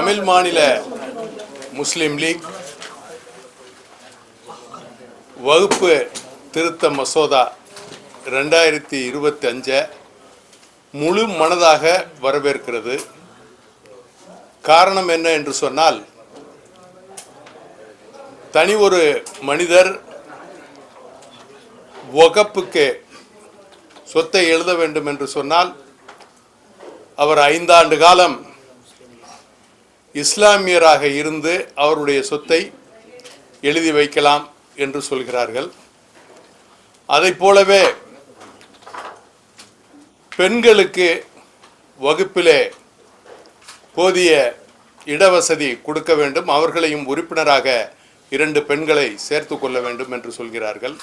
தமிழ் மாநில முஸ்லிம் லீக் வகுப்பு திருத்த மசோதா 2025 முழு மனதாக வரவேற்கிறது. காரணம் என்ன என்று சொன்னால், தனி ஒரு மனிதர் வக்ஃபுக்கு சொத்தை எழுத வேண்டும் என்று சொன்னால் அவர் 5 ஆண்டு காலம் இஸ்லாமியராக இருந்து அவருடைய சொத்தை எழுதி வைக்கலாம் என்று சொல்கிறார்கள். அதைப் போலவே பெண்களுக்கு வகுப்பிலே போதிய இடவசதி கொடுக்க வேண்டும், அவர்களையும் உறுப்பினராக 2 பெண்களை சேர்த்து கொள்ள வேண்டும் என்று சொல்கிறார்கள்.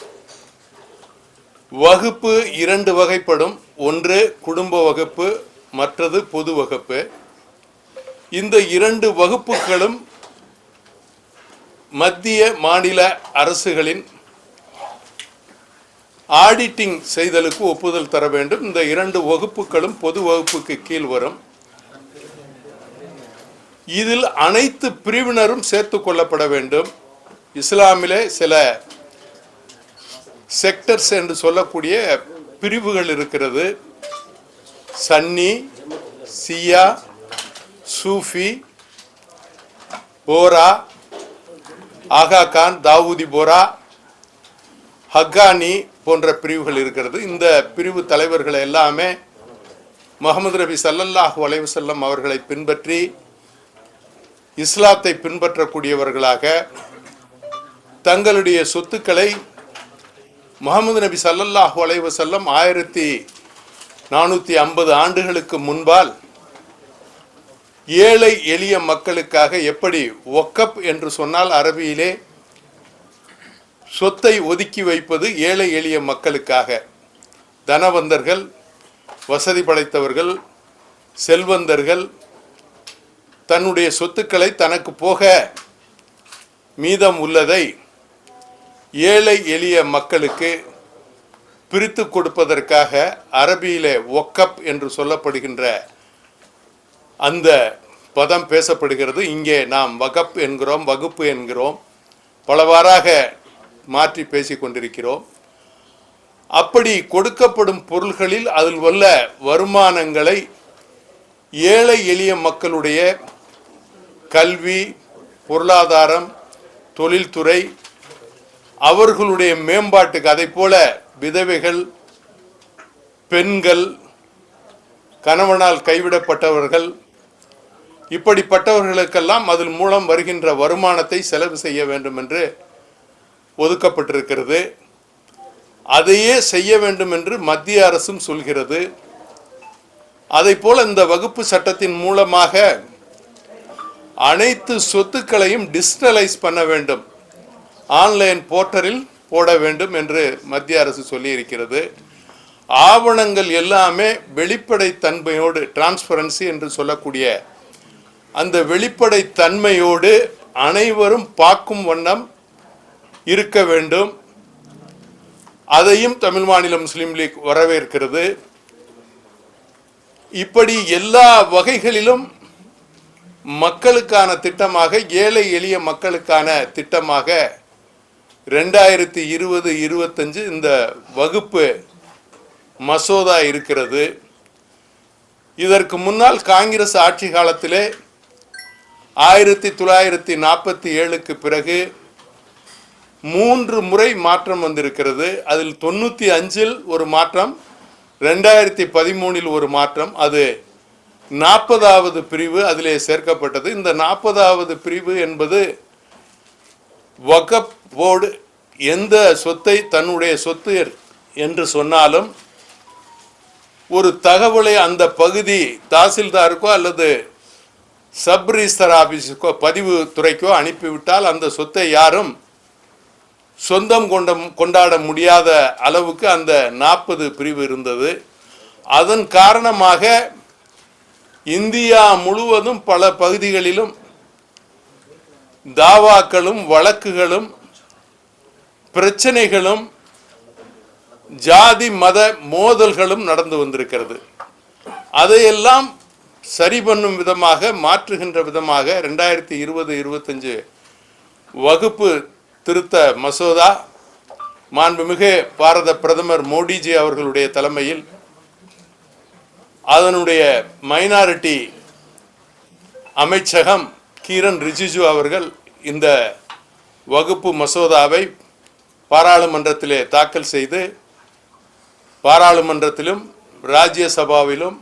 வகுப்பு 2 வகைப்படும். ஒன்று குடும்ப வகுப்பு, மற்றது பொது வகுப்பு. இந்த 2 வகுப்புகளும் மத்திய மாநில அரசுகளின் ஆடிட்டிங் செய்தலுக்கு ஒப்புதல் தர வேண்டும். இந்த 2 வகுப்புகளும் பொது வகுப்புக்கு கீழ் வரும். இதில் அனைத்து பிரிவினரும் சேர்த்து கொள்ளப்பட வேண்டும். இஸ்லாமிலே சில செக்டர்ஸ் என்று சொல்லக்கூடிய பிரிவுகள் இருக்கிறது. சன்னி, சியா, சூஃபி, போரா, ஆகா கான், தாவூதி போரா, ஹக்கானி போன்ற பிரிவுகள் இருக்கிறது. இந்த பிரிவு தலைவர்கள் எல்லாமே முஹம்மது நபி ஸல்லல்லாஹு அலைஹி வஸல்லம் அவர்களை பின்பற்றி இஸ்லாத்தை பின்பற்றக்கூடியவர்களாக தங்களுடைய சொத்துக்களை முஹம்மது நபி ஸல்லல்லாஹு அலைஹி வஸல்லம் 1450 ஆண்டுகளுக்கு முன்பால் ஏழை எளிய மக்களுக்காக எப்படி வக்ஃப் என்று சொன்னால் அரபியிலே சொத்தை ஒதுக்கி வைப்பது ஏழை எளிய மக்களுக்காக. தனவந்தர்கள், வசதி படைத்தவர்கள், செல்வந்தர்கள் தன்னுடைய சொத்துக்களை தனக்கு போக மீதம் உள்ளதை ஏழை எளிய மக்களுக்கு பிரித்து கொடுப்பதற்காக அரபியிலே வக்ஃப் என்று சொல்லப்படுகின்ற அந்த பதம் பேசப்படுகிறது. இங்கே நாம் வக்ஃப் என்கிறோம், வகுப்பு என்கிறோம், பலவாறாக மாற்றி பேசிக் கொண்டிருக்கிறோம். அப்படி கொடுக்கப்படும் பொருள்களில் அதில் உள்ள வருமானங்களை ஏழை எளிய மக்களுடைய கல்வி, பொருளாதாரம், தொழில்துறை, அவர்களுடைய மேம்பாட்டுக்கு, அதை போல விதவைகள், பெண்கள், கணவனால் கைவிடப்பட்டவர்கள், இப்படிப்பட்டவர்களுக்கெல்லாம் அதன் மூலம் வருகின்ற வருமானத்தை செலவு செய்ய வேண்டும் என்று ஒதுக்கப்பட்டிருக்கிறது. அதையே செய்ய வேண்டும் என்று மத்திய அரசும் சொல்கிறது. அதைப்போல இந்த வகுப்பு சட்டத்தின் மூலமாக அனைத்து சொத்துக்களையும் டிஜிட்டலைஸ் பண்ண வேண்டும், ஆன்லைன் போர்ட்டலில் போட வேண்டும் என்று மத்திய அரசு சொல்லி இருக்கிறது. ஆவணங்கள் எல்லாமே வெளிப்படை தன்மையோடு, டிரான்ஸ்பரன்சி என்று சொல்லக்கூடிய அந்த வெளிப்படை தன்மையோடு அனைவரும் பார்க்கும் வண்ணம் இருக்க வேண்டும். அதையும் தமிழ் மாநில முஸ்லிம் லீக் வரவேற்கிறது. இப்படி எல்லா வகைகளிலும் மக்களுக்கான திட்டமாக, ஏழை எளிய மக்களுக்கான திட்டமாக 2020-25 இந்த வகுப்பு மசோதா இருக்கிறது. இதற்கு முன்னால் காங்கிரஸ் ஆட்சி காலத்திலே 1947க்கு பிறகு 3 முறை மாற்றம் வந்திருக்கிறது. அதில் 95இல் ஒரு மாற்றம், 2013இல் ஒரு மாற்றம், அது 40வது பிரிவு அதிலே சேர்க்கப்பட்டது. இந்த 40வது பிரிவு என்பது வக்ஃப் போர்டு எந்த சொத்தை தன்னுடைய சொத்து என்று சொன்னாலும் ஒரு தகவலை அந்த பகுதி தாசில்தாருக்கோ அல்லது சப் ரிஜிஸ்டர் ஆபீஸுக்கோ, பதிவு துறைக்கோ அனுப்பிவிட்டால் அந்த சொத்தை யாரும் சொந்தம் கொண்டாட முடியாத அளவுக்கு அந்த 40 பிரிவு இருந்தது. அதன் காரணமாக இந்தியா முழுவதும் பல பகுதிகளிலும் தாவாக்களும் வழக்குகளும் பிரச்சனைகளும் ஜாதி மத மோதல்களும் நடந்து வந்திருக்கிறது. அதையெல்லாம் சரி பண்ணும் விதமாக, மாற்றுகின்ற விதமாக 2020-25 வகுப்பு திருத்த மசோதா மாண்புமிகு பாரத பிரதமர் மோடிஜி அவர்களுடைய தலைமையில் அதனுடைய மைனாரிட்டி அமைச்சகம் கிரண் ரிஜிஜு அவர்கள் இந்த வகுப்பு மசோதாவை பாராளுமன்றத்திலே தாக்கல் செய்து பாராளுமன்றத்திலும் ராஜ்யசபாவிலும்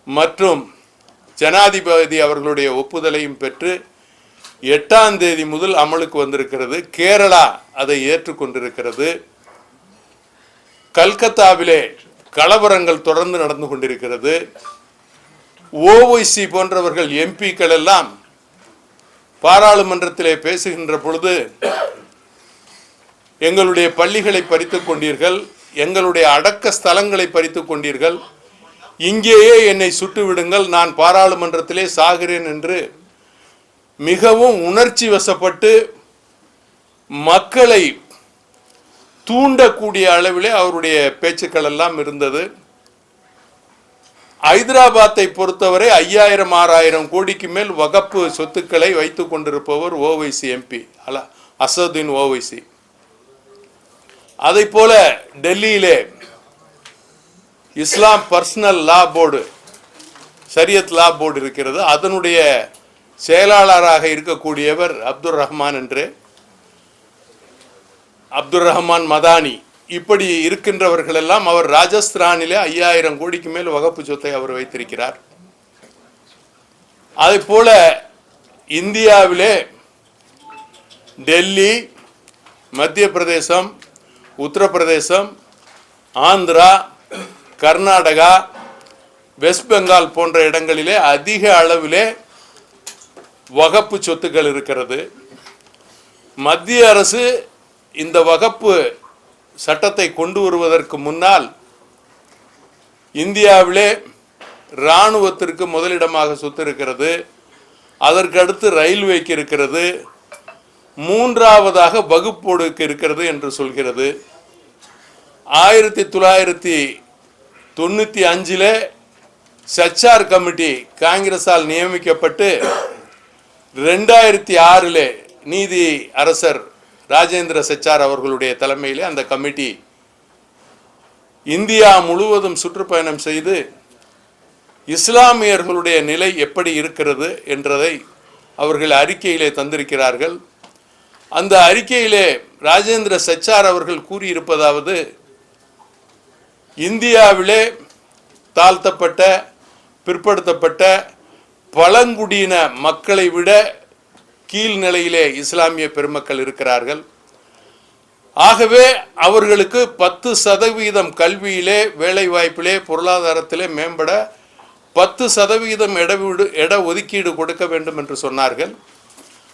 மற்றும் ஜனாதிபதி அவர்களுடைய ஒப்புதலையும் பெற்று 8ஆம் தேதி முதல் அமலுக்கு வந்திருக்கிறது. கேரளா அதை ஏற்றுக்கொண்டிருக்கிறது. கல்கத்தாவிலே கலவரங்கள் தொடர்ந்து நடந்து கொண்டிருக்கிறது. ஓவைசி போன்றவர்கள் எம்பிக்கள் எல்லாம் பாராளுமன்றத்திலே பேசுகின்ற பொழுது எங்களுடைய பள்ளிகளை பறித்துக் கொண்டீர்கள், எங்களுடைய அடக்க ஸ்தலங்களை பறித்துக் கொண்டீர்கள், இங்கேயே என்னை சுட்டு விடுங்கள், நான் பாராளுமன்றத்திலே சாகிறேன் என்று மிகவும் உணர்ச்சி வசப்பட்டு மக்களை தூண்டக்கூடிய அளவிலே அவருடைய பேச்சுக்கள் எல்லாம் இருந்தது. ஹைதராபாத்தை பொறுத்தவரை 5000-6000 கோடிக்கு மேல் வகப்பு சொத்துக்களை வைத்துக் கொண்டிருப்பவர் ஓவைசி எம்பி அசதுதீன் ஓவைசி. அதை போல டெல்லியிலே இஸ்லாம் பர்சனல் லா போர்டு, ஷரியத் லா போர்டு இருக்கிறது. அதனுடைய செயலாளராக இருக்கக்கூடியவர் அப்துல் ரஹ்மான் மதானி. இப்படி இருக்கின்றவர்கள் எல்லாம், அவர் ராஜஸ்தானிலே 5000 கோடிக்கு மேல் வகுப்பு சொத்தை அவர் வைத்திருக்கிறார். அதை போல இந்தியாவிலே டெல்லி, மத்திய பிரதேசம், உத்தரப்பிரதேசம், ஆந்திரா, கர்நாடகா, வெஸ்ட் பெங்கால் போன்ற இடங்களிலே அதிக அளவிலே வகப்பு சொத்துக்கள் இருக்கிறது. மத்திய அரசு இந்த வகப்பு சட்டத்தை கொண்டு வருவதற்கு முன்னால் இந்தியாவிலே இராணுவத்திற்கு முதலிடமாக சொத்து இருக்கிறது, அதற்கு அடுத்து ரயில்வேக்கு இருக்கிறது, மூன்றாவதாக வகுப்போடுக்கு இருக்கிறது என்று சொல்கிறது. 1995 சச்சார் கமிட்டி காங்கிரஸால் நியமிக்கப்பட்டு 2006 நீதி அரசர் ராஜேந்திர சச்சார் அவர்களுடைய தலைமையிலே அந்த கமிட்டி இந்தியா முழுவதும் சுற்றுப்பயணம் செய்து இஸ்லாமியர்களுடைய நிலை எப்படி இருக்கிறது என்றதை அவர்கள் அறிக்கையிலே தந்திருக்கிறார்கள். அந்த அறிக்கையிலே ராஜேந்திர சச்சார் அவர்கள் கூறியிருப்பதாவது, இந்தியாவிலே தாழ்த்தப்பட்ட, பிற்படுத்தப்பட்ட, பழங்குடியின மக்களை விட கீழ்நிலையிலே இஸ்லாமிய பெருமக்கள் இருக்கிறார்கள். ஆகவே அவர்களுக்கு 10% கல்வியிலே, வேலை வாய்ப்பிலே, பொருளாதாரத்திலே மேம்பட 10% இட ஒதுக்கீடு கொடுக்க வேண்டும் என்று சொன்னார்கள்.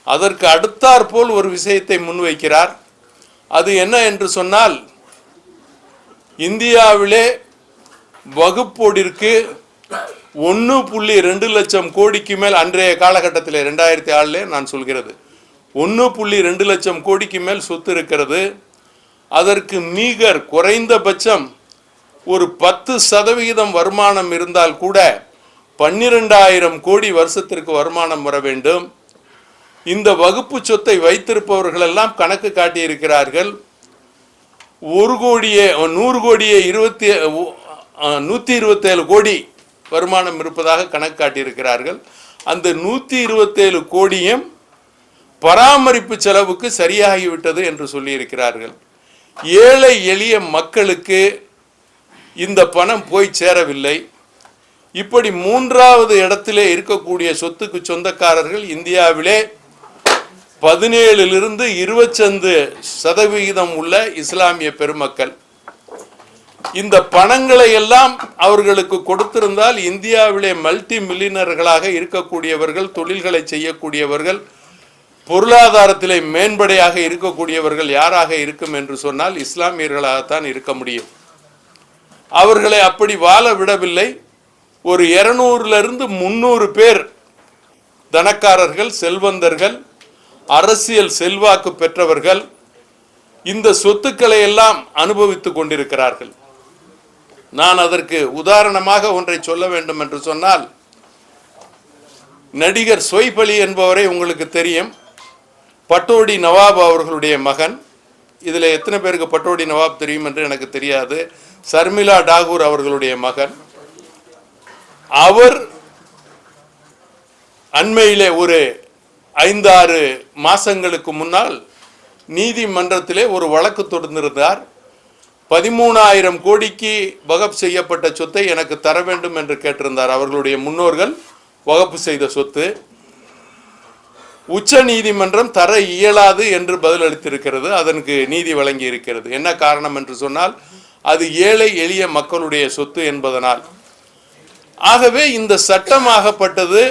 அதற்கு அடுத்தாற்போல் ஒரு விஷயத்தை முன்வைக்கிறார். அது என்ன என்று சொன்னால், இந்தியாவிலே வகுப்போடிற்கு 1.2 லட்சம் கோடிக்கு மேல், அன்றைய காலகட்டத்தில் 2006 நான் சொல்கிறது, 1.2 லட்சம் கோடிக்கு மேல் சொத்து இருக்கிறது. அதற்கு மீகர் குறைந்தபட்சம் ஒரு 10% வருமானம் இருந்தால் கூட 12,000 கோடி வருஷத்திற்கு வருமானம் வர வேண்டும். இந்த வகுப்பு சொத்தை வைத்திருப்பவர்கள் எல்லாம் கணக்கு காட்டியிருக்கிறார்கள். 100 கோடியே 127 கோடி வருமானம் இருப்பதாக கணக்கு காட்டியிருக்கிறார்கள். அந்த 127 கோடியும் பராமரிப்பு செலவுக்கு சரியாகிவிட்டது என்று சொல்லியிருக்கிறார்கள். ஏழை எளிய மக்களுக்கு இந்த பணம் போய் சேரவில்லை. இப்படி மூன்றாவது இடத்திலே இருக்கக்கூடிய சொத்துக்கு சொந்தக்காரர்கள் இந்தியாவிலே 17 to 25% உள்ள இஸ்லாமிய பெருமக்கள். இந்த பணங்களை எல்லாம் அவர்களுக்கு கொடுத்திருந்தால் இந்தியாவிலே மல்டி மில்லியனர்களாக இருக்கக்கூடியவர்கள், தொழில்களை செய்யக்கூடியவர்கள், பொருளாதாரத்திலே மேம்படையாக இருக்கக்கூடியவர்கள் யாராக இருக்கும் என்று சொன்னால் இஸ்லாமியர்களாகத்தான் இருக்க முடியும். அவர்களை அப்படி வாழ விடவில்லை. ஒரு 200 to 300 பேர் தனக்காரர்கள், செல்வந்தர்கள், அரசியல் செல்வாக்கு பெற்றவர்கள் இந்த சொத்துக்களை எல்லாம் அனுபவித்துக் கொண்டிருக்கிறார்கள். நான் அதற்கு உதாரணமாக ஒன்றை சொல்ல வேண்டும் என்று சொன்னால், நடிகர் சொய்பலி என்பவரை உங்களுக்கு தெரியும், பட்டோடி நவாப் அவர்களுடைய மகன். இதில் எத்தனை பேருக்கு பட்டோடி நவாப் தெரியும் என்று எனக்கு தெரியாது. சர்மிளா டாகூர் அவர்களுடைய மகன். அவர் அண்மையிலே ஒரு 5-6 மாசங்களுக்கு முன்னால் நீதிமன்றத்திலே ஒரு வழக்கு தொடர்ந்திருந்தார். 13,000 கோடிக்கு வகப் செய்யப்பட்ட சொத்தை எனக்கு தர வேண்டும் என்று கேட்டிருந்தார். அவர்களுடைய முன்னோர்கள் வகப்பு செய்த சொத்து. உச்ச நீதிமன்றம் தர இயலாது என்று பதிலளித்திருக்கிறது. அதற்கு நீதி வழங்கி இருக்கிறது. என்ன காரணம் என்று சொன்னால், அது ஏழை எளிய மக்களுடைய சொத்து என்பதனால். ஆகவே இந்த சட்டமாகப்பட்டது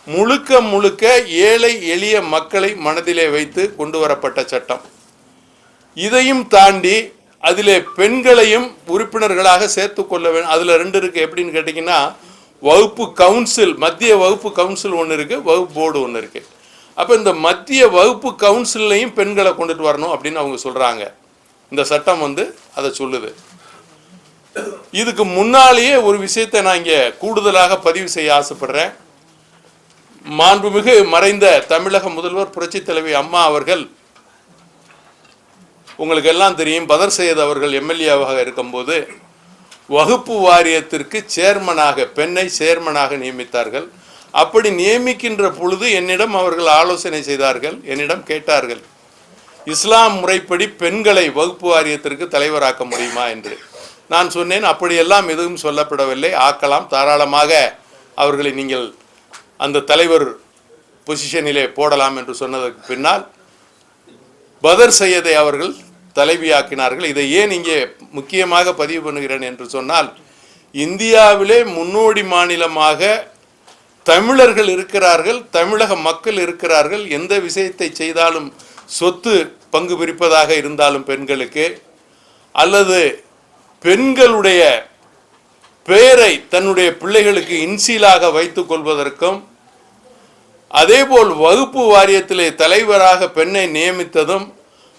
முழுக்க முழுக்க ஏழை எளிய மக்களை மனதிலே வைத்து கொண்டு வரப்பட்ட சட்டம். இதையும் தாண்டி அதிலே பெண்களையும் உறுப்பினர்களாக சேர்த்து கொள்ள வேண்டும். அதில் 2 இருக்கு. எப்படின்னு கேட்டிங்கன்னா, வகுப்பு கவுன்சில், மத்திய வகுப்பு கவுன்சில் ஒன்று இருக்கு, வகுப்பு போர்டு ஒன்று இருக்கு. அப்போ இந்த மத்திய வகுப்பு கவுன்சிலையும் பெண்களை கொண்டுட்டு வரணும் அப்படின்னு அவங்க சொல்றாங்க. இந்த சட்டம் அதை சொல்லுது. இதுக்கு முன்னாலேயே ஒரு விஷயத்தை நான் இங்கே கூடுதலாக பதிவு செய்ய ஆசைப்படுறேன். மாண்புமிகு மறைந்த தமிழக முதல்வர் புரட்சி தலைவி அம்மா அவர்கள், உங்களுக்கு எல்லாம் தெரியும், பதர் சையத் அவர்கள் எம்எல்ஏவாக இருக்கும்போது வகுப்பு வாரியத்திற்கு சேர்மனாக பெண்ணை சேர்மனாக நியமித்தார்கள். அப்படி நியமிக்கின்ற பொழுது என்னிடம் அவர்கள் ஆலோசனை செய்தார்கள், என்னிடம் கேட்டார்கள், இஸ்லாம் முறைப்படி பெண்களை வகுப்பு வாரியத்திற்கு தலைவராக்க முடியுமா என்று. நான் சொன்னேன், அப்படியெல்லாம் எதுவும் சொல்லப்படவில்லை, ஆக்கலாம், தாராளமாக அவர்களை நீங்கள் அந்த தலைவர் பொசிஷனிலே போடலாம் என்று சொன்னதற்கு பின்னால் பதர் சையதை அவர்கள் தலைவியாக்கினார்கள். இதை ஏன் இங்கே முக்கியமாக பதிவு பண்ணுகிறேன் என்று சொன்னால், இந்தியாவிலே முன்னோடி மாநிலமாக தமிழர்கள் இருக்கிறார்கள், தமிழக மக்கள் இருக்கிறார்கள். எந்த விஷயத்தை செய்தாலும் சொத்து பங்கு பிரிப்பதாக இருந்தாலும் பெண்களுக்கு, அல்லது பெண்களுடைய பெயரை தன்னுடைய பிள்ளைகளுக்கு இன்சீலாக வைத்துக் கொள்வதற்கும், அதேபோல் வகுப்பு வாரியத்திலே தலைவராக பெண்ணை நியமித்ததும்,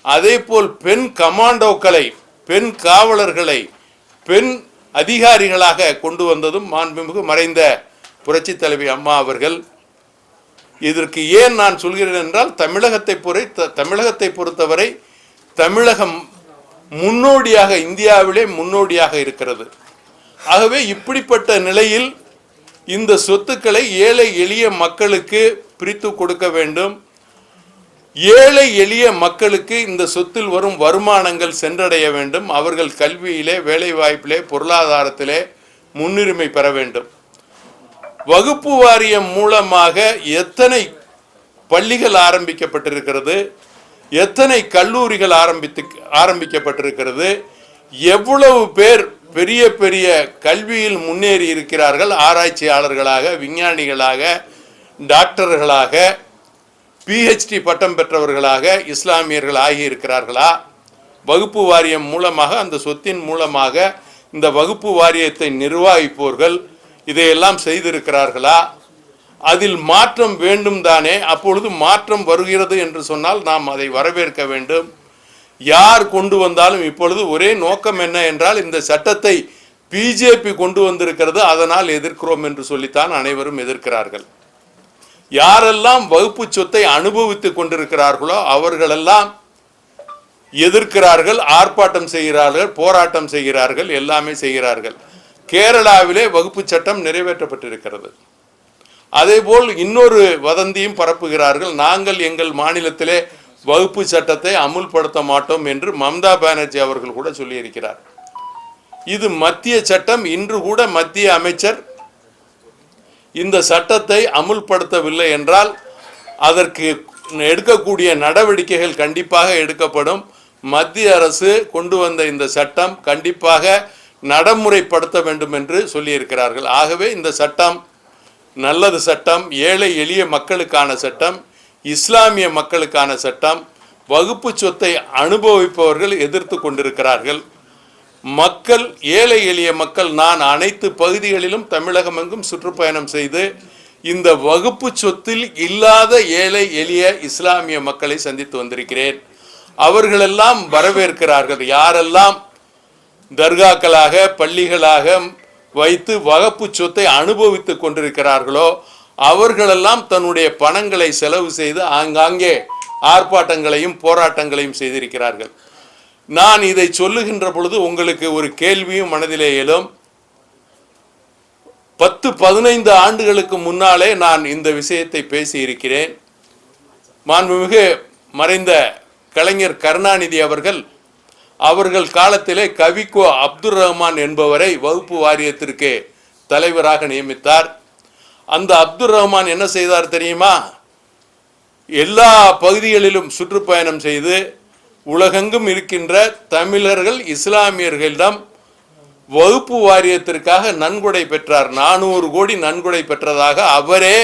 அதேபோல் பெண் கமாண்டோக்களை, பெண் காவலர்களை பெண் அதிகாரிகளாக கொண்டு வந்ததும் மாண்புமிகு மறைந்த புரட்சி தலைவி அம்மா அவர்கள். இதற்கு ஏன் நான் சொல்கிறேன் என்றால், தமிழகத்தை பொறுத்தவரை தமிழகம் முன்னோடியாக, இந்தியாவிலே முன்னோடியாக இருக்கிறது. ஆகவே இப்படிப்பட்ட நிலையில் இந்த சொத்துக்களை ஏழை எளிய மக்களுக்கு பிரித்து கொடுக்க வேண்டும். ஏழை எளிய மக்களுக்கு இந்த சொத்தில் வரும் வருமானங்கள் சென்றடைய வேண்டும். அவர்கள் கல்வியிலே, வேலைவாய்ப்பிலே, பொருளாதாரத்திலே முன்னுரிமை பெற வேண்டும். வகுப்பு வாரியம் மூலமாக எத்தனை பள்ளிகள் ஆரம்பிக்கப்பட்டிருக்கிறது, எத்தனை கல்லூரிகள் ஆரம்பிக்கப்பட்டிருக்கிறது, எவ்வளவு பேர் பெரிய பெரிய கல்வியில் முன்னேறி இருக்கிறார்கள், ஆராய்ச்சியாளர்களாக, விஞ்ஞானிகளாக, டாக்டர்களாக, பிஹெச்டி பட்டம் பெற்றவர்களாக இஸ்லாமியர்கள் ஆகியிருக்கிறார்களா? வகுப்பு வாரியம் மூலமாக, அந்த சொத்தின் மூலமாக இந்த வகுப்பு வாரியத்தை நிர்வகிப்பவர்கள் இதையெல்லாம் செய்திருக்கிறார்களா? அதில் மாற்றம் வேண்டும் தானே. அப்பொழுது மாற்றம் வருகிறது என்று சொன்னால் நாம் அதை வரவேற்க வேண்டும். யார் கொண்டு வந்தாலும் இப்பொழுது ஒரே நோக்கம் என்ன என்றால், இந்த சட்டத்தை பிஜேபி கொண்டு வந்திருக்கிறது, அதனால் எதிர்க்கிறோம் என்று சொல்லித்தான் அனைவரும் எதிர்க்கிறார்கள். யாரெல்லாம் வகுப்பு சொத்தை அனுபவித்துக் கொண்டிருக்கிறார்களோ அவர்களெல்லாம் எதிர்க்கிறார்கள், ஆர்ப்பாட்டம் செய்கிறார்கள், போராட்டம் செய்கிறார்கள், எல்லாமே செய்கிறார்கள். கேரளாவிலே வகுப்பு சட்டம் நிறைவேற்றப்பட்டிருக்கிறது. அதேபோல் இன்னொரு வதந்தியும் பரப்புகிறார்கள், நாங்கள் எங்கள் மாநிலத்திலே வகுப்பு சட்டத்தை அமுல்படுத்த மாட்டோம் என்று மம்தா பானர்ஜி அவர்கள் கூட சொல்லியிருக்கிறார். இது மத்திய சட்டம். இன்று கூட மத்திய அமைச்சர் இந்த சட்டத்தை அமுல்படுத்தவில்லை என்றால் அதற்கு எடுக்கக்கூடிய நடவடிக்கைகள் கண்டிப்பாக எடுக்கப்படும். மத்திய அரசு கொண்டு வந்த இந்த சட்டம் கண்டிப்பாக நடைமுறைப்படுத்த வேண்டும் என்று சொல்லியிருக்கிறார்கள். ஆகவே இந்த சட்டம் நல்லது சட்டம், ஏழை எளிய மக்களுக்கான சட்டம், இஸ்லாமிய மக்களுக்கான சட்டம். வகுப்பு சொத்தை அனுபவிப்பவர்கள் எதிர்த்து கொண்டிருக்கிறார்கள். மக்கள், ஏழை எளிய மக்கள், நான் அனைத்து பகுதிகளிலும் தமிழகம் எங்கும் சுற்றுப்பயணம் செய்து இந்த வகுப்பு சொத்தில் இல்லாத ஏழை எளிய இஸ்லாமிய மக்களை சந்தித்து வந்திருக்கிறேன். அவர்களெல்லாம் வரவேற்கிறார்கள். யாரெல்லாம் தர்காக்களாக, பள்ளிகளாக வைத்து வகுப்பு சொத்தை அனுபவித்துக் கொண்டிருக்கிறார்களோ அவர்களெல்லாம் தன்னுடைய பணங்களை செலவு செய்து ஆங்காங்கே ஆர்ப்பாட்டங்களையும் போராட்டங்களையும் செய்திருக்கிறார்கள். நான் இதை சொல்லுகின்ற பொழுது உங்களுக்கு ஒரு கேள்வியும் மனதிலே எழும். 10-15 ஆண்டுகளுக்கு முன்னாலே நான் இந்த விஷயத்தை பேசி இருக்கிறேன். மாண்புமிகு மறைந்த கலைஞர் கருணாநிதி அவர்கள் காலத்திலே கவிக்கோ அப்துல் ரஹ்மான் என்பவரை வகுப்பு வாரியத்திற்கு தலைவராக நியமித்தார். அந்த அப்துல் ரஹ்மான் என்ன செய்தார் தெரியுமா? எல்லா பகுதிகளிலும் சுற்றுப்பயணம் செய்து உலகெங்கும் இருக்கின்ற தமிழர்கள் இஸ்லாமியர்களிடம் வகுப்பு வாரியத்திற்காக நன்கொடை பெற்றார். 400 கோடி நன்கொடை பெற்றதாக அவரே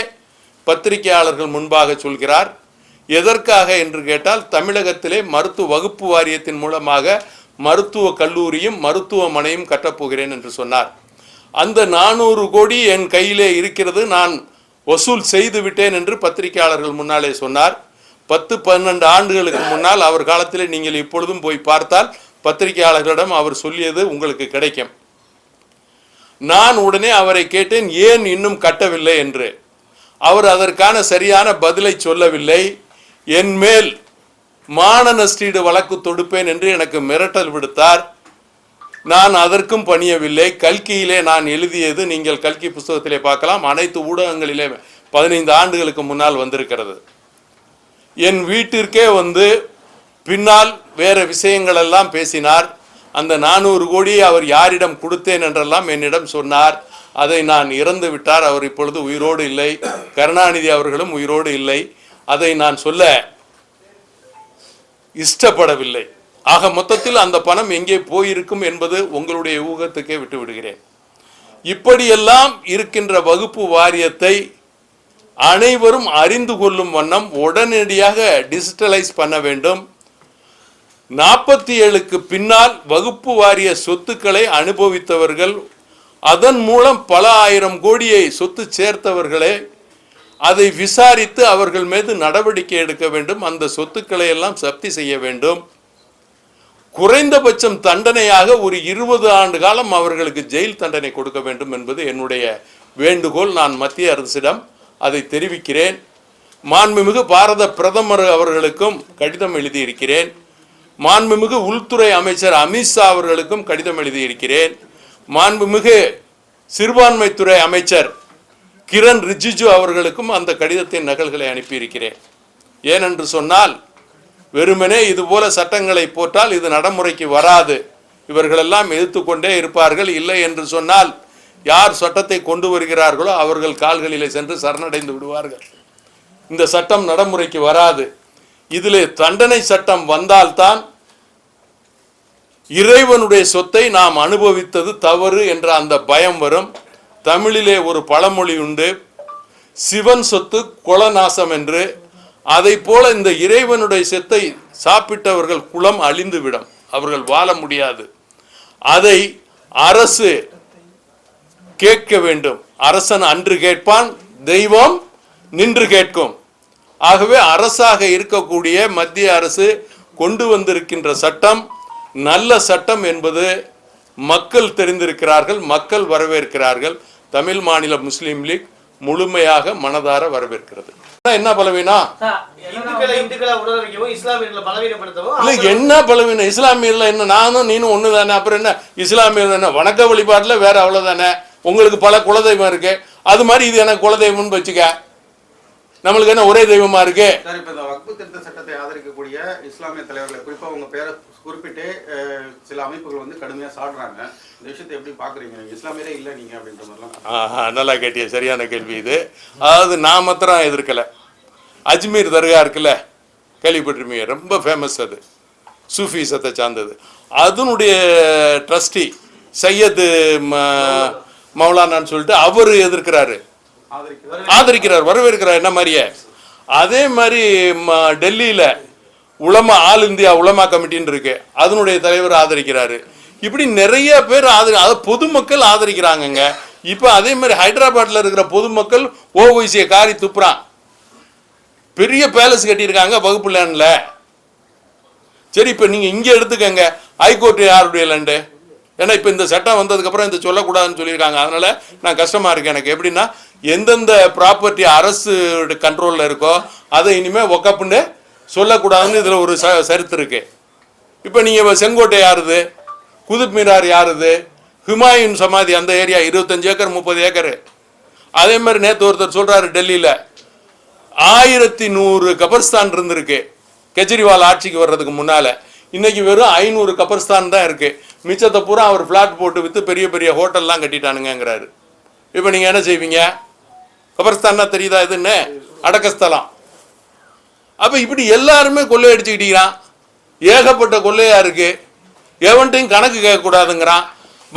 பத்திரிகையாளர்கள் முன்பாக சொல்கிறார். எதற்காக என்று கேட்டால், தமிழகத்திலே வகுப்பு வாரியத்தின் மூலமாக மருத்துவ கல்லூரியும் மருத்துவமனையும் கட்டப்போகிறேன் என்று சொன்னார். அந்த 400 கோடி என் கையிலே இருக்கிறது, நான் வசூல் செய்து விட்டேன் என்று பத்திரிகையாளர்கள் முன்னாலே சொன்னார். 10-12 ஆண்டுகளுக்கு முன்னால் அவர் காலத்திலே நீங்கள் இப்பொழுதும் போய் பார்த்தால் பத்திரிகையாளர்களிடம் அவர் சொல்லியது உங்களுக்கு கிடைக்கும். நான் உடனே அவரை கேட்டேன், ஏன் இன்னும் கட்டவில்லை என்று. அவர் அதற்கான சரியான பதிலை சொல்லவில்லை. என் மேல் மான நஷ்டீடு வழக்கு தொடுப்பேன் என்று எனக்கு மிரட்டல் விடுத்தார். நான் அதற்கும் பணியவில்லை. கல்கியிலே நான் எழுதியது நீங்கள் கல்கி புஸ்தகத்திலே பார்க்கலாம், அனைத்து ஊடகங்களிலே 15 ஆண்டுகளுக்கு முன்னால் வந்திருக்கிறது. என் வீட்டிற்கே வந்து பின்னால் வேறு விஷயங்கள் எல்லாம் பேசினார். அந்த 400 கோடியை அவர் யாரிடம் கொடுத்தேன் என்றெல்லாம் என்னிடம் சொன்னார். அதை நான் இறந்து விட்டார். அவர் இப்பொழுது உயிரோடு இல்லை. கருணாநிதி அவர்களும் உயிரோடு இல்லை. அதை நான் சொல்ல இஷ்டப்படவில்லை. ஆக மொத்தத்தில் அந்த பணம் எங்கே போயிருக்கும் என்பது உங்களுடைய ஊகத்துக்கே விட்டு விடுகிறேன். இப்படியெல்லாம் இருக்கின்ற வகுப்பு வாரியத்தை அனைவரும் அறிந்து கொள்ளும் வண்ணம் உடனடியாக டிஜிட்டலைஸ் பண்ண வேண்டும். 47க்கு பின்னால் வகுப்பு வாரிய சொத்துக்களை அனுபவித்தவர்கள், அதன் மூலம் பல ஆயிரம் கோடியை சொத்து சேர்த்தவர்களே, அதை விசாரித்து அவர்கள் மீது நடவடிக்கை எடுக்க வேண்டும். அந்த சொத்துக்களை எல்லாம் ஜப்தி செய்ய வேண்டும். குறைந்தபட்சம் தண்டனையாக ஒரு 20 ஆண்டு காலம் அவர்களுக்கு ஜெயில் தண்டனை கொடுக்க வேண்டும் என்பது என்னுடைய வேண்டுகோள். நான் மத்திய அரசிடம் அதை தெரிவிக்கிறேன். மாண்புமிகு பாரத பிரதமர் அவர்களுக்கும் கடிதம் எழுதியிருக்கிறேன். மாண்புமிகு உள்துறை அமைச்சர் அமித்ஷா அவர்களுக்கும் கடிதம் எழுதியிருக்கிறேன். மாண்புமிகு சிறுபான்மைத்துறை அமைச்சர் கிரண் ரிஜிஜு அவர்களுக்கும் அந்த கடிதத்தின் நகல்களை அனுப்பியிருக்கிறேன். ஏனென்று சொன்னால், வெறுமனே இதுபோல சட்டங்களை போட்டால் இது நடைமுறைக்கு வராது. இவர்களெல்லாம் எதிர்த்து கொண்டே இருப்பார்கள். இல்லை என்று சொன்னால் யார் சட்டத்தை கொண்டு வருகிறார்களோ அவர்கள் கால்களிலே சென்று சரணடைந்து விடுவார்கள். இந்த சட்டம் நடைமுறைக்கு வராது. இதிலே தண்டனை சட்டம் வந்தால்தான் இறைவனுடைய சொத்தை நாம் அனுபவித்தது தவறு என்ற அந்த பயம் வரும். தமிழிலே ஒரு பழமொழி உண்டு, சிவன் சொத்து குலநாசம் என்று. அதை போல இந்த இறைவனுடைய சொத்தை சாப்பிட்டவர்கள் குலம் அழிந்துவிடும், அவர்கள் வாழ முடியாது. அதை அரசு கேட்க வேண்டும். அரசன் அன்று கேட்பான், தெய்வம் நின்று கேட்கும். ஆகவே அரசாக இருக்கக்கூடிய மத்திய அரசு கொண்டு வந்திருக்கின்ற சட்டம் நல்ல சட்டம் என்பது மக்கள் தெரிந்திருக்கிறார்கள், மக்கள் வரவேற்கிறார்கள். தமிழ் மாநில முஸ்லீம் லீக் முழுமையாக மனதார வரவேற்கிறது. என்ன பலவீனம்? என்ன பலவீனம்? இஸ்லாமியர்ல என்ன நானும் நீனும் ஒண்ணு தானே. அப்புறம் என்ன இஸ்லாமியர் தானே? வணக்க வழிபாட்டுல வேற அவ்வளவுதானே. உங்களுக்கு பல குலதெய்வம் இருக்கு, அது மாதிரி இது எனக்கு குலதெய்வம்னு வச்சுக்க. நம்மளுக்கு என்ன ஒரே தெய்வமா இருக்கு? இந்த வக்ஃபு திருத்த சட்டத்தை ஆதரிக்கக்கூடிய இஸ்லாமிய தலைவர்களை குறிப்பா உங்க பேரை குறிப்பிட்டு சில அமைப்புகள் வந்து கடுமையா சாடுறாங்க. இந்த விஷயத்தை எப்படி பாக்குறீங்க? இஸ்லாமியரே இல்லை நீங்க அப்படின்ற மாதிரிலாம். நல்லா கேட்டிய, சரியான கேள்வி இது. அதாவது நான் மாத்திரம் எதிர்க்கல. அஜ்மீர் தர்கா இருக்குல்ல, கேள்விப்பட்டிருப்பீங்க, ரொம்ப ஃபேமஸ். அது சூஃபிசத்தை சார்ந்தது. அதனுடைய ட்ரஸ்டி சையது மௌலானான்னு சொல்லிட்டு அவர் எதிர்க்கிறாரு, ஆதரிக்கிறார், வரவேற்கிறார். என்ன மாதிரியே அதே மாதிரி டெல்லியில உலமா ஆல் இந்தியா உலமா கமிட்டின்னு இருக்கு, அதனுடைய தலைவர் ஆதரிக்கிறாரு. இப்படி நிறைய பேர் பொதுமக்கள் ஆதரிக்கிறாங்கங்க. இப்ப அதே மாதிரி ஹைதராபாத்ல இருக்கிற பொதுமக்கள் ஓவைசியை காரி துப்புறான். பெரிய பேலஸ் கட்டியிருக்காங்க வகுப்பு லேண்ட்ல. சரி, இப்ப நீங்க இங்க எடுத்துக்கங்க, ஹைகோர்ட் யாருடைய லேண்டு? ஏன்னா இப்போ இந்த சட்டம் வந்ததுக்கப்புறம் இந்த சொல்லக்கூடாதுன்னு சொல்லியிருக்காங்க. அதனால நான் கஷ்டமாக இருக்கு எனக்கு. எப்படின்னா எந்தெந்த ப்ராப்பர்ட்டி அரசு கண்ட்ரோலில் இருக்கோ அதை இனிமேல் ஒக்கப்புன்னு சொல்லக்கூடாதுன்னு இதில் ஒரு சரித்து இருக்கு. இப்போ நீங்கள் செங்கோட்டை யாருது, குதுப் மீனார் யாருது, ஹுமாயூன் சமாதி அந்த ஏரியா 25 ஏக்கர் 30 ஏக்கர். அதே மாதிரி நேற்று ஒருத்தர் சொல்கிறாரு டெல்லியில் 1100 கபர்ஸ்தான் இருந்திருக்கு கெஜ்ரிவால் ஆட்சிக்கு வர்றதுக்கு முன்னால். இன்னைக்கு வெறும் 500 கபர்ஸ்தான் தான் இருக்குது. மிச்சத்தை பூரா அவர் ஃப்ளாட் போட்டு விற்று பெரிய பெரிய ஹோட்டல்லாம் கட்டிட்டானுங்கிறாரு. இப்போ நீங்கள் என்ன செய்வீங்க? கபர்ஸ்தான்னா தெரியுதா இதுன்னு? அடக்கஸ்தலம். அப்போ இப்படி எல்லாருமே கொள்ளையடிச்சுக்கிட்டீங்கிறான். ஏகப்பட்ட கொள்ளையாக இருக்குது. எவன்ட்டையும் கணக்கு கேட்கக்கூடாதுங்கிறான்.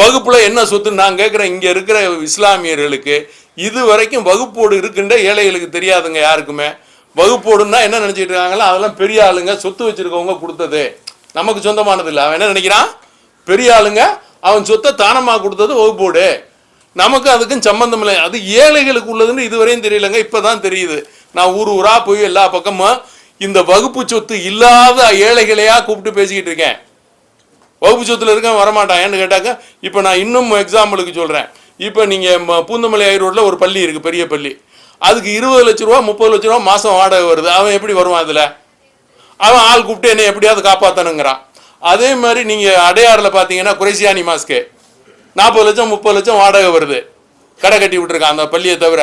வகுப்பில் என்ன சொத்து நான் கேட்குறேன். இங்கே இருக்கிற இஸ்லாமியர்களுக்கு இது வரைக்கும் வகுப்போடு இருக்குன்ற ஏழைகளுக்கு தெரியாதுங்க யாருக்குமே. வகுப்போடுன்னா என்ன நினச்சிட்டு இருக்காங்களோ அதெல்லாம் பெரிய ஆளுங்க சொத்து வச்சுருக்கவங்க கொடுத்தது, நமக்கு சொந்தமானது இல்லை. அவன் என்ன நினைக்கிறான்? பெரிய ஆளுங்க அவன் சொத்தை தானமாக கொடுத்தது வகுப்போடு, நமக்கு அதுக்கும் சம்பந்தம் இல்லை. அது ஏழைகளுக்கு உள்ளதுன்னு இதுவரையும் தெரியலங்க. இப்போ தான் தெரியுது. நான் ஊர் ஊராக போய் எல்லா பக்கமும் இந்த வகுப்பு சொத்து இல்லாத ஏழைகளையா கூப்பிட்டு பேசிக்கிட்டு இருக்கேன். வகுப்பு சொத்துல இருக்க வரமாட்டான். ஏன்னு கேட்டாக்க இப்போ நான் இன்னும் எக்ஸாம்பிளுக்கு சொல்கிறேன். இப்போ நீங்கள் பூந்தமல்லி ரோட்டில் ஒரு பள்ளி இருக்குது, பெரிய பள்ளி. அதுக்கு 20 லட்ச ரூபா 30 லட்ச ரூபா மாதம் வாடகை வருது. அவன் எப்படி வருவான்? அதில் அவன் ஆள் கூப்பிட்டு என்ன எப்படியாவது காப்பாற்றணுங்கிறான். அதே மாதிரி நீங்கள் அடையாறில் பார்த்தீங்கன்னா குறைசியானி மாஸ்க்கு 40 லட்சம் 30 லட்சம் வாடகை வருது. கடை கட்டி விட்டுருக்கான் அந்த பள்ளியை தவிர.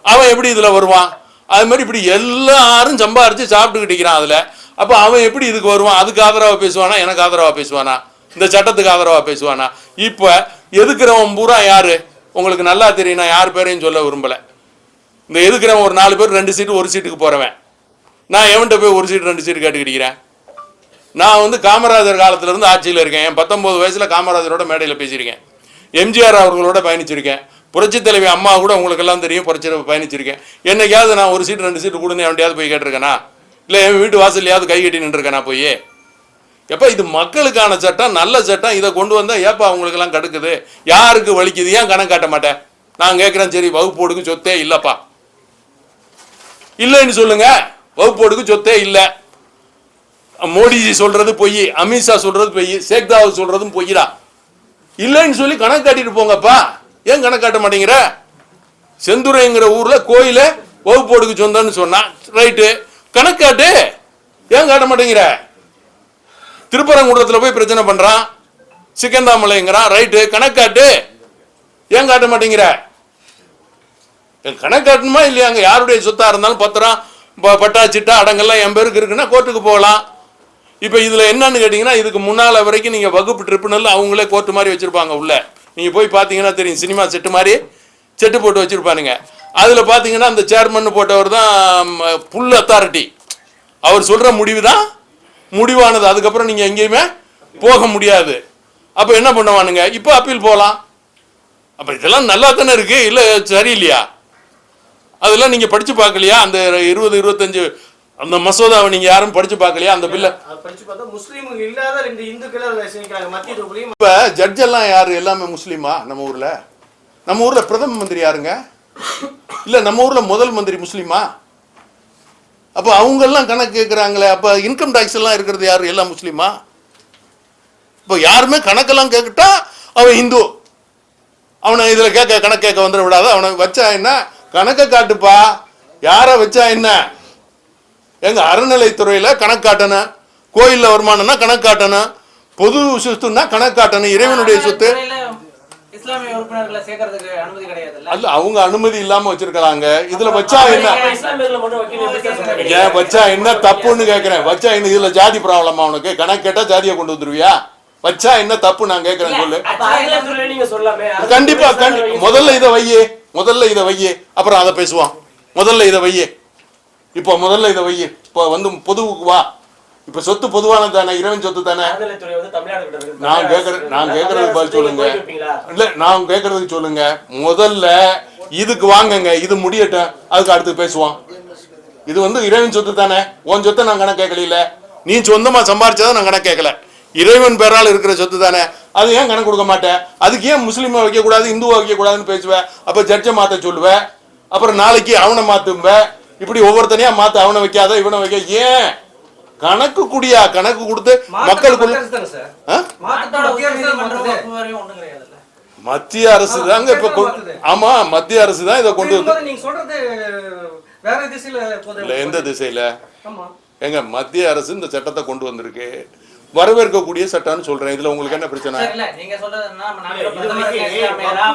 அவன் எப்படி இதில் வருவான்? அது மாதிரி இப்படி எல்லாரும் சம்பாரித்து சாப்பிட்டுக்கிட்டு இருக்கிறான் அதில். அப்போ அவன் எப்படி இதுக்கு வருவான்? அதுக்கு ஆதரவாக பேசுவானா? எனக்கு ஆதரவாக பேசுவானா? இந்த சட்டத்துக்கு ஆதரவாக பேசுவானா? இப்போ எதுக்குறவன் பூரா யாரு உங்களுக்கு நல்லா தெரியும். நான் யார் பேரையும் சொல்ல விரும்பலை. இந்த எதுக்குறவன் ஒரு 4 பேர் 2 சீட்டு 1 சீட்டுக்கு போகிறவன். நான் எவன்கிட்ட போய் 1 சீட்டு 2 சீட்டு கேட்டுக்கிட்டேன். நான் வந்து காமராஜர் காலத்திலேருந்து ஆட்சியில் இருக்கேன். என் 19 வயசில் காமராஜரோட மேடையில் பேசியிருக்கேன். எம்ஜிஆர் அவர்களோட பயணிச்சிருக்கேன். புரட்சி தலைவி அம்மா கூட உங்களுக்கெல்லாம் தெரியும், புரட்சி பயணிச்சிருக்கேன். என்னைக்காவது நான் 1 சீட்டு 2 சீட்டு கொடுன்னு எவன்டையாவது போய் கேட்டிருக்கேனா? இல்லை என் வீட்டு வாசல்லையாவது கை கட்டி நின்றுருக்கேனா போய்? எப்போ இது மக்களுக்கான சட்டம், நல்ல சட்டம். இதை கொண்டு வந்தால் ஏப்பா அவங்களுக்கெல்லாம் கடுக்குது? யாருக்கு வலிக்குது? ஏன் கணக்கு காட்ட மாட்டேன்? நான் கேட்குறேன். சரி, வகுப்போடுக்கு சொத்தே இல்லைப்பா, இல்லைன்னு சொல்லுங்க. வகுப்போடுக்கு சொத்தே இல்லை. மோடிஜி சொல்றது பொய், அமித்ஷா சொல்றது பொய், சேக்தாவ் சொல்றதும் பொய்யா. இல்லைன்னு சொல்லி கணக்கு காட்டிட்டு போங்கப்பா. ஏன் கணக்கு காட்ட மாட்டேங்கிற? செந்துரைங்கிற ஊர்ல கோயில வகுப்போடுக்கு சொந்தம்னு சொன்னா ரைட்டு, கணக்கு காட்டு. ஏன் காட்ட மாட்டேங்கிற? திருப்பரங்குன்றத்தில் போய் பிரச்சனை பண்றான், சிக்கந்தாமலைங்கிறான், ரைட்டு, கணக்கு காட்டு. ஏன் காட்ட மாட்டேங்கிற? கணக்கு காட்டணுமா இல்லையாங்க? யாருடைய சொத்தா இருந்தாலும் பத்திரம் பட்டா சிட்டா அடங்கெல்லாம் என் பேருக்கு இருக்குன்னா கோர்ட்டுக்கு போகலாம். இப்போ இதில் என்னன்னு கேட்டிங்கன்னா, இதுக்கு முன்னால் வரைக்கும் நீங்கள் வகுப்பு ட்ரிப்புனல் அவங்களே கோர்ட்டு மாதிரி வச்சுருப்பாங்க உள்ள. நீங்கள் போய் பார்த்தீங்கன்னா தெரியும், சினிமா செட்டு மாதிரி செட்டு போட்டு வச்சுருப்பானுங்க. அதில் பார்த்தீங்கன்னா அந்த சேர்மன் போட்டவர் தான் புல் அத்தாரிட்டி. அவர் சொல்கிற முடிவு தான் முடிவானது. அதுக்கப்புறம் நீங்கள் எங்கேயுமே போக முடியாது. அப்போ என்ன பண்ணுவானுங்க? இப்போ அப்பீல் போகலாம். அப்போ இதெல்லாம் நல்லா தானே இருக்குது, இல்லை சரியில்லையா? அதெல்லாம் நீங்கள் படித்து பார்க்கலையா? அந்த 20-25 அந்த மசோதாவை நீங்கள் யாரும் படித்து பார்க்கலையா? அந்த பில்லை இப்போ ஜட்ஜெல்லாம் யார்? எல்லாமே முஸ்லீமா? நம்ம ஊரில் பிரதம மந்திரி யாருங்க? இல்லை நம்ம ஊரில் முதல் மந்திரி முஸ்லீமா? அப்போ அவங்கெல்லாம் கணக்கு கேட்குறாங்களே. அப்போ இன்கம் டேக்ஸ் எல்லாம் இருக்கிறது யார்? எல்லாம் முஸ்லீமா? இப்போ யாருமே கணக்கெல்லாம் கேட்கட்டா அவன் இந்து, அவனை இதில் கணக்கு கேட்க வந்துட விடாத. அவனை வச்சா என்ன? கணக்கை காட்டுப்பா. யாரை வச்சா என்ன? எங்க அறநிலைத்துறையில் கணக்கு காட்டணும், கோயிலில் வருமானம்னா கணக்கு காட்டணும், பொது சொத்துன்னா கணக்கு காட்டணும், இறைவனுடைய சொத்து. இஸ்லாமிய உறுப்பினர்களை சேர்க்கிறதுக்கு அனுமதி கிடையாது. அல்ல, அவங்க அனுமதி இல்லாம வச்சிருக்காங்க. இதுல வச்சா என்ன? ஏன் வச்சா என்ன தப்புன்னு கேட்கிறேன். வச்சா என்ன? இதுல ஜாதி ப்ராப்ளமா உனக்கு? கணக்கு கேட்டா ஜாதியை கொண்டு வந்துருவியா? வச்சா என்ன தப்பு நான் கேட்கிறேன், சொல்லு. கண்டிப்பா முதல்ல இதை வையே, அப்புறம் அதை பேசுவான். முதல்ல இதை வையே. இப்போ முதல்ல இதை வையே. இப்போ வந்து பொதுவுக்கு வா. இப்ப சொத்து பொதுவானது தானே, இறைவன் சொத்து தானே. நான் கேட்கறதுக்கு பதில் சொல்லுங்க. இல்ல நான் கேட்கறதுக்கு சொல்லுங்க. முதல்ல இதுக்கு வாங்குங்க, இது முடியட்டும், அதுக்கு அடுத்து பேசுவான். இது வந்து இறைவன் சொத்து தானே. உன் சொத்தை நான் கணக்கு கேட்கல. நீ சொந்தமா சம்பாரிச்சதை நான் கணக்கு கேட்கல. இறைவன் பேரால் இருக்கிற சொத்து தானே. அது ஏன் கணக்கு கொடுக்க மாட்டேன்? அதுக்கு ஏன் முஸ்லீமை வைக்கக்கூடாது, இந்துவை வைக்கக்கூடாதுன்னு பேசுவேன். அப்போ ஜட்ஜை மாற்ற சொல்லுவேன். அப்புறம் நாளைக்கு அவனை மாற்றுவேன். இப்படி ஒவ்வொருத்தனையா மாற்ற, அவனை வைக்காத இவனை வைக்க. ஏன் கணக்கு குடியா, கணக்கு கொடுத்து மக்களுக்குள்ள மாற்றத்தோட உயர்நீதிமன்ற ஒப்புதல் வரையும் ஒண்ணும் கிடையாதுல்ல. மத்திய அரசு தாங்க இப்ப ஆமா மத்திய அரசு தான் இதை கொண்டு வந்து. நீங்க சொல்றது வேற திசையில போகுது. இல்ல எந்த திசையில? ஆமா. எங்க மத்திய அரசு இந்த சட்டத்தை கொண்டு வந்திருக்கு, வரவேற்கக்கூடிய சட்டம்னு சொல்றேன். இதுல உங்களுக்கு என்ன பிரச்சனை? இல்ல நீங்க சொல்றது என்ன, நம்ம நாட்டுல பிரதமர் இஸ்லாமியரா